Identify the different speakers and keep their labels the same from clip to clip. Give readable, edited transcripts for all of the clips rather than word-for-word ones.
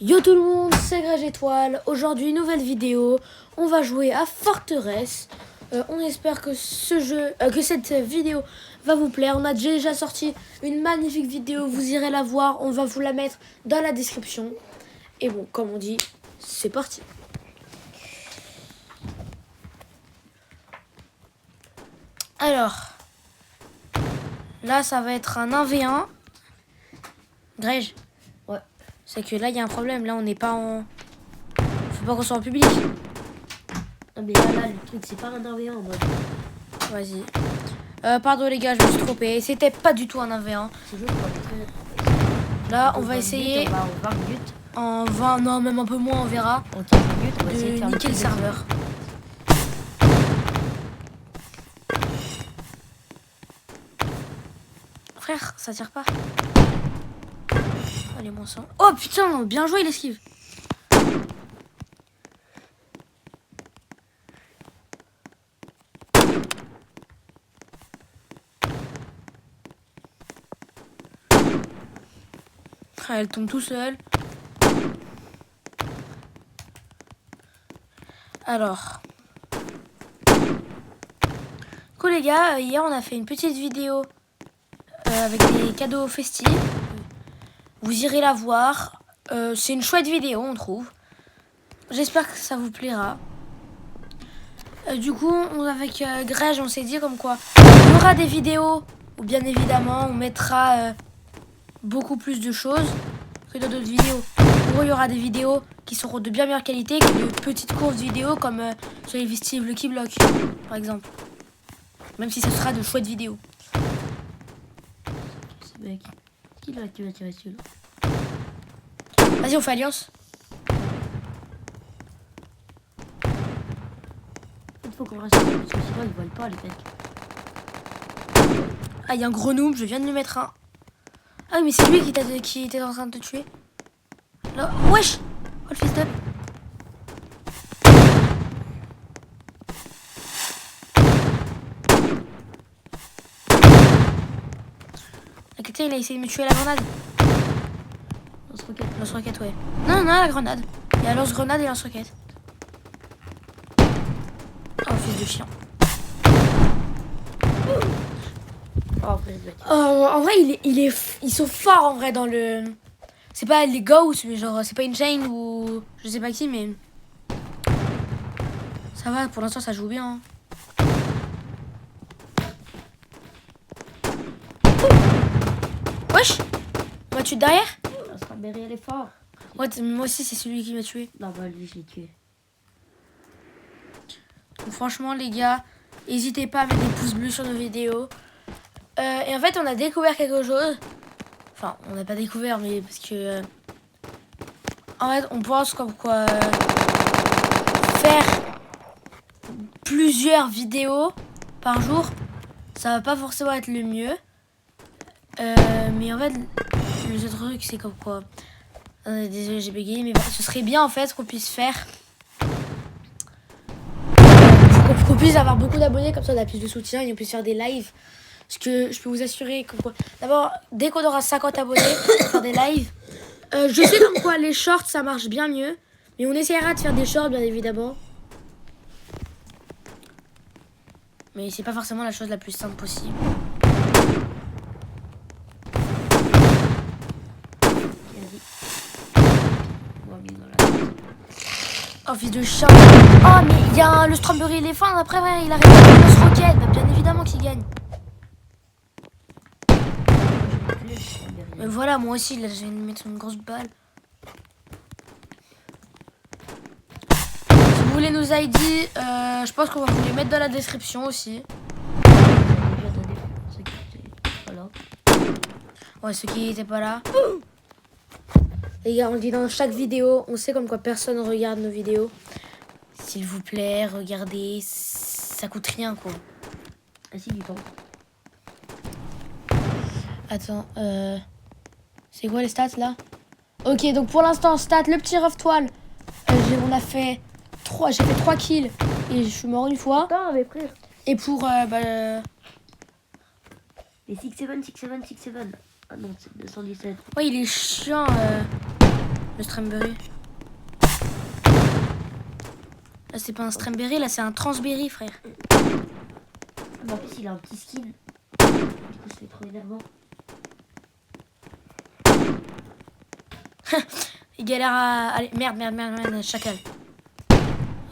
Speaker 1: Yo tout le monde, c'est Grège Étoile. Aujourd'hui, nouvelle vidéo. On va jouer à Forteresse. On espère que cette vidéo va vous plaire. On a déjà sorti une magnifique vidéo. Vous irez la voir. On va vous la mettre dans la description. Et bon, comme on dit, c'est parti. Alors, là, ça va être un 1v1. Grège.
Speaker 2: Ouais.
Speaker 1: C'est que là, il y a un problème. Là, on n'est pas en... Faut pas qu'on soit en public.
Speaker 2: Ah mais là le truc c'est pas un 1v1 en mode.
Speaker 1: Vas-y. Pardon les gars, je me suis trompé. C'était pas du tout un 1v1.
Speaker 2: C'est juste pour
Speaker 1: Là, on va essayer
Speaker 2: on va en 20 minutes.
Speaker 1: en 20... Non, même un peu moins, on verra.
Speaker 2: En 15 minutes, on va essayer de
Speaker 1: De
Speaker 2: faire
Speaker 1: niquer le serveur. Frère, ça tire pas. Allez, mon sang. Oh putain, bien joué, il esquive. Ah, elle tombe tout seule. Alors. Cool les gars, hier on a fait une petite vidéo avec des cadeaux festifs. Vous irez la voir. C'est une chouette vidéo, on trouve. J'espère que ça vous plaira. Du coup, avec Grège, on s'est dit comme quoi il y aura des vidéos où bien évidemment on mettra beaucoup plus de choses que dans d'autres vidéos. Pour eux, il y aura des vidéos qui seront de bien meilleure qualité que de petites courtes vidéos comme sur les vestibles Lucky Block, par exemple. Même si ce sera de chouettes vidéos.
Speaker 2: Ce mec, qui va tirer dessus là?
Speaker 1: Vas-y, on fait alliance.
Speaker 2: Il faut qu'on reste parce que sinon ils volent pas les mecs.
Speaker 1: Ah, il y a un gros noob, je viens de lui mettre un. Ah oui, mais c'est lui qui était en train de te tuer. Là, wesh. Oh le fils d'up. Quelqu'un il a essayé de me tuer à la grenade.
Speaker 2: Lance-roquette.
Speaker 1: Lance-roquette, ouais. Non, la grenade. Il y a lance-grenade et lance-roquette. Oh, fils de chien.
Speaker 2: Oh frère,
Speaker 1: En vrai, ils sont forts en vrai dans le... C'est pas les ghosts, mais genre, c'est pas une chain ou... Je sais pas qui, mais... Ça va, pour l'instant, ça joue bien. Wesh. On m'a tué derrière.
Speaker 2: ça sera Berry, elle est fort.
Speaker 1: Ouais, moi aussi, c'est celui qui m'a tué.
Speaker 2: Non bah lui je l'ai tué.
Speaker 1: Donc, franchement, les gars, n'hésitez pas à mettre des pouces bleus sur nos vidéos. Et en fait, on a découvert quelque chose. Enfin, on n'a pas découvert, mais parce que... en fait, on pense comme quoi... faire plusieurs vidéos par jour, ça va pas forcément être le mieux. Mais en fait, le seul truc, c'est comme quoi... désolé, j'ai bégayé, mais ce serait bien en fait qu'on puisse faire... qu'on puisse avoir beaucoup d'abonnés, comme ça on a plus de soutien et on puisse faire des lives. Parce que je peux vous assurer comme quoi... D'abord, dès qu'on aura 50 abonnés, on va faire des lives. Je sais comme quoi les shorts, ça marche bien mieux. Mais on essaiera de faire des shorts, bien évidemment. Mais c'est pas forcément la chose la plus simple possible. Oh, fils de chat. Oh, mais il y a le Strawberry Elephant. Après, ouais, il arrive à lance roquette. Bah, bien évidemment qu'il gagne. Mais voilà, moi aussi, là, je vais lui mettre une grosse balle. Si vous voulez nos ID, je pense qu'on va vous les mettre dans la description aussi.
Speaker 2: Voilà.
Speaker 1: Ouais, ceux qui n'étaient pas là. Les gars, on le dit dans chaque vidéo, on sait comme quoi personne regarde nos vidéos. S'il vous plaît, regardez, ça coûte rien quoi.
Speaker 2: Ah si, du temps.
Speaker 1: Attends, c'est quoi les stats là? Ok, donc pour l'instant, stats, le petit ref toile. On a fait 3, j'ai fait 3 kills et je suis mort une fois.
Speaker 2: Attends, mais frère.
Speaker 1: Et pour,
Speaker 2: Les 6-7. Ah non, c'est 217.
Speaker 1: ouais, il est chiant. Le Strawberry. Là, c'est pas un Strawberry, là, c'est un Transberry, frère.
Speaker 2: Mais en plus, il a un petit skin. Du coup, c'est trop énervant.
Speaker 1: Il galère à... Allez, merde, chacal.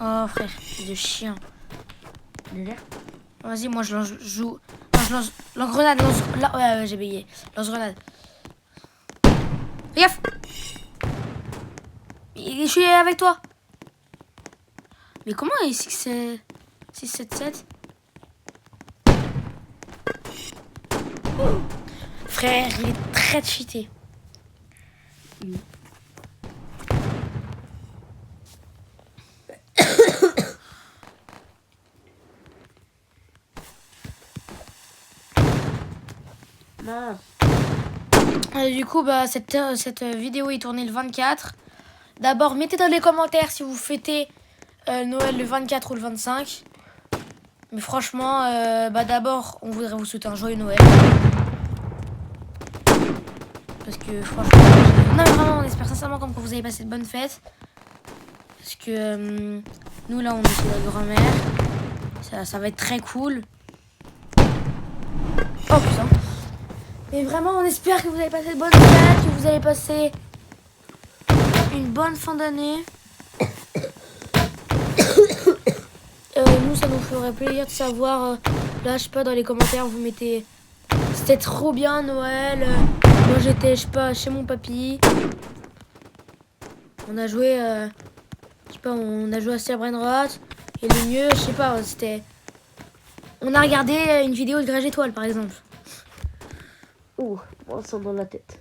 Speaker 1: Oh, frère, de chien.
Speaker 2: Désert.
Speaker 1: Vas-y, moi, je joue... Non, je lance... Lance-grenade, lance... Ouais, j'ai bégayé. Lance-grenade. Fais gaffe. Je suis avec toi. Mais comment ici que c'est 6-7-7? Frère, il est très cheaté.
Speaker 2: Mince.
Speaker 1: Du coup, bah, cette vidéo est tournée le 24. D'abord, mettez dans les commentaires si vous fêtez Noël le 24 ou le 25. Mais franchement, bah, d'abord, on voudrait vous souhaiter un joyeux Noël. Parce que franchement, non, mais vraiment, on espère sincèrement comme que vous avez passé de bonnes fêtes. Parce que nous, là, on est chez la grand-mère. Ça va être très cool. Oh putain. Mais vraiment, on espère que vous avez passé de bonnes fêtes, que vous avez passé une bonne fin d'année. Nous, ça nous ferait plaisir de savoir. Là, je sais pas, dans les commentaires, vous mettez... C'était trop bien, Noël. Moi, j'étais, je sais pas, chez mon papy. On a joué... je sais pas, on a joué à Brainrot. Et le mieux, je sais pas, c'était... On a regardé une vidéo de Grège Étoile, par exemple.
Speaker 2: Ouh, on sent dans la tête.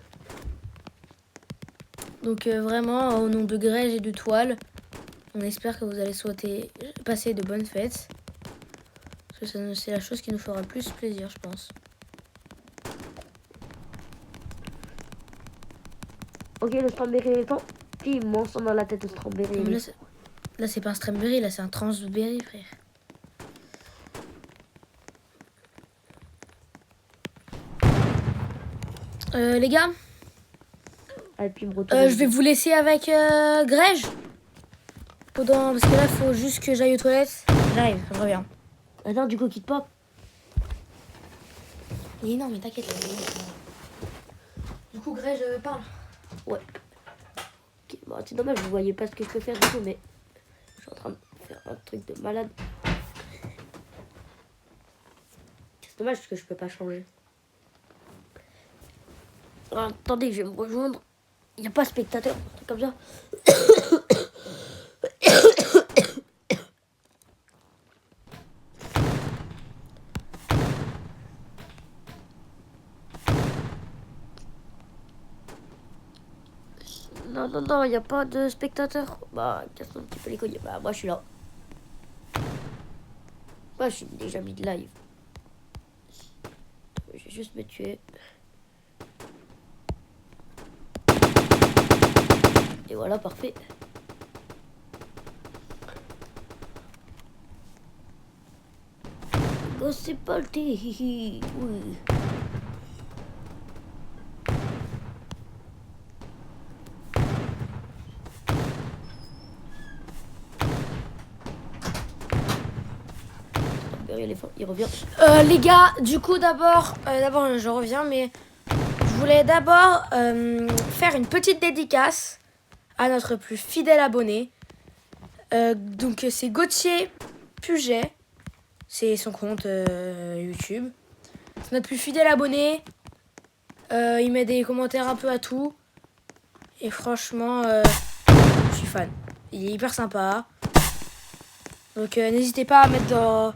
Speaker 1: Donc vraiment, au nom de Grège et de Toile, on espère que vous allez passer de bonnes fêtes. Parce que c'est la chose qui nous fera le plus plaisir, je pense.
Speaker 2: Ok, le Strawberry est temps. Puis mon sang dans la tête, le Strawberry.
Speaker 1: Là, c'est pas un Strawberry, là, c'est un Transberry, frère. Les gars,
Speaker 2: Ah, puis
Speaker 1: je vais vous laisser avec Grège. Parce que là, il faut juste que j'aille aux toilettes. J'arrive, je reviens.
Speaker 2: Attends, du coup, quitte pas.
Speaker 1: Non, mais t'inquiète. Du coup, Grège parle.
Speaker 2: Ouais. Ok, bon, c'est dommage, vous voyez pas ce que je peux faire du coup, mais je suis en train de faire un truc de malade. C'est dommage parce que je peux pas changer. Ah, attendez, je vais me rejoindre. Il n'y a pas spectateur, un truc comme ça. Non, il n'y a pas de spectateur. Bah, casse un petit peu les couilles. Bah, moi, je suis là. Moi, je suis déjà mis de live. Je vais juste me tuer. Et voilà, parfait. Oh, c'est pas le thé. Oui. Il revient.
Speaker 1: Les gars, du coup, d'abord, je reviens, mais je voulais d'abord faire une petite dédicace à notre plus fidèle abonné. Donc, c'est Gauthier Puget. C'est son compte YouTube. C'est notre plus fidèle abonné. Il met des commentaires un peu à tout. Et franchement, je suis fan. Il est hyper sympa. Donc, n'hésitez pas à mettre dans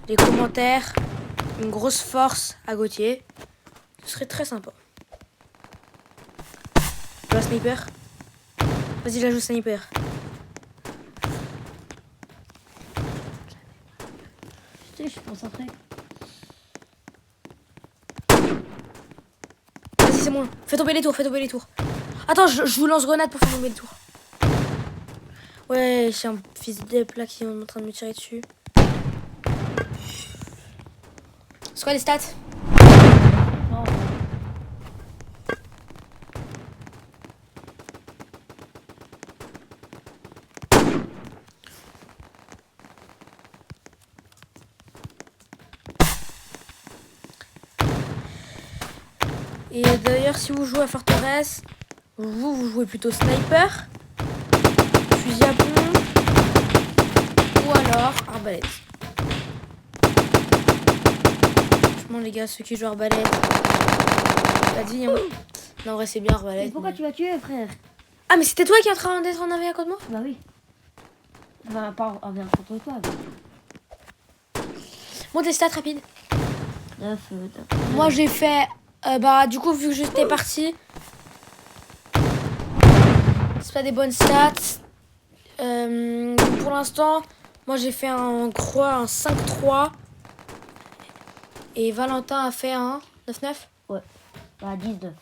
Speaker 1: les commentaires une grosse force à Gauthier. Ce serait très sympa. Je joue à sniper. Vas-y, la joue sniper.
Speaker 2: Je suis concentré.
Speaker 1: Vas-y, c'est bon. Fais tomber les tours, Attends, je vous lance grenade pour faire tomber les tours. Ouais, c'est un fils de plat qui est en train de me tirer dessus. C'est quoi les stats? Et d'ailleurs, si vous jouez à Forteresse, vous jouez plutôt sniper, fusil à pompe ou alors arbalète. Franchement, les gars, ceux qui jouent arbalète, t'as dit, hein. Non, en vrai, c'est bien arbalète.
Speaker 2: Mais pourquoi tu m'as tué, frère?
Speaker 1: Ah, mais c'était toi qui es en train d'être en AV à côté de moi?
Speaker 2: Bah oui. Enfin, pas envers contre toi.
Speaker 1: Bon, des stats rapides.
Speaker 2: 9,
Speaker 1: Moi, j'ai fait... du coup, vu que j'étais parti... C'est pas des bonnes stats. Pour l'instant, moi, j'ai fait un 5-3. Et Valentin a fait un 9-9.
Speaker 2: Ouais. Bah 19.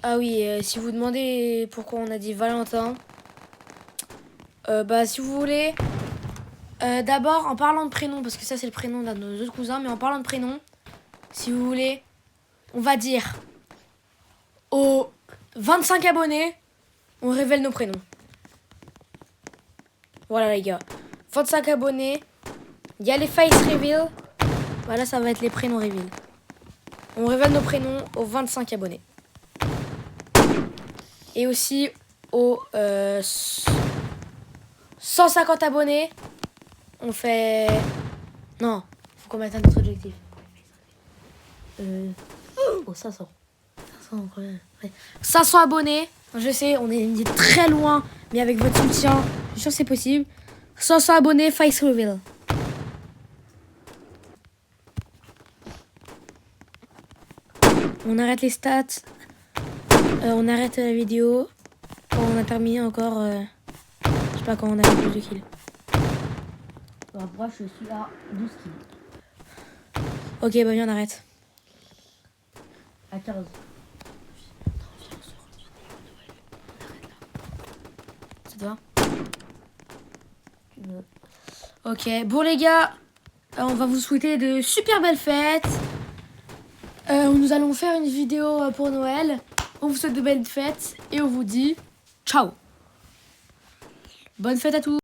Speaker 1: Ah oui, si vous demandez pourquoi on a dit Valentin, si vous voulez, d'abord en parlant de prénom, parce que ça c'est le prénom d'un de nos autres cousins, mais en parlant de prénom, si vous voulez, on va dire aux 25 abonnés, on révèle nos prénoms. Voilà les gars, 25 abonnés, il y a les face reveal, voilà ça va être les prénoms reveal. On révèle nos prénoms aux 25 abonnés. Et aussi aux 150 abonnés, on fait... Non, faut qu'on mette un autre objectif.
Speaker 2: Aux 500.
Speaker 1: 500, ouais. 500 abonnés, je sais, on est très loin, mais avec votre soutien, je suis sûr que c'est possible. 500 abonnés, face reveal. On arrête les stats. On arrête la vidéo. Quand on a terminé encore... je sais pas quand on a fait plus de kills.
Speaker 2: Moi, je suis à 12 kills.
Speaker 1: Ok, bah viens, on arrête.
Speaker 2: À 15.
Speaker 1: Ça te va? Ok, bon les gars, on va vous souhaiter de super belles fêtes. Nous allons faire une vidéo pour Noël. On vous souhaite de belles fêtes et on vous dit ciao. Bonne fête à tous.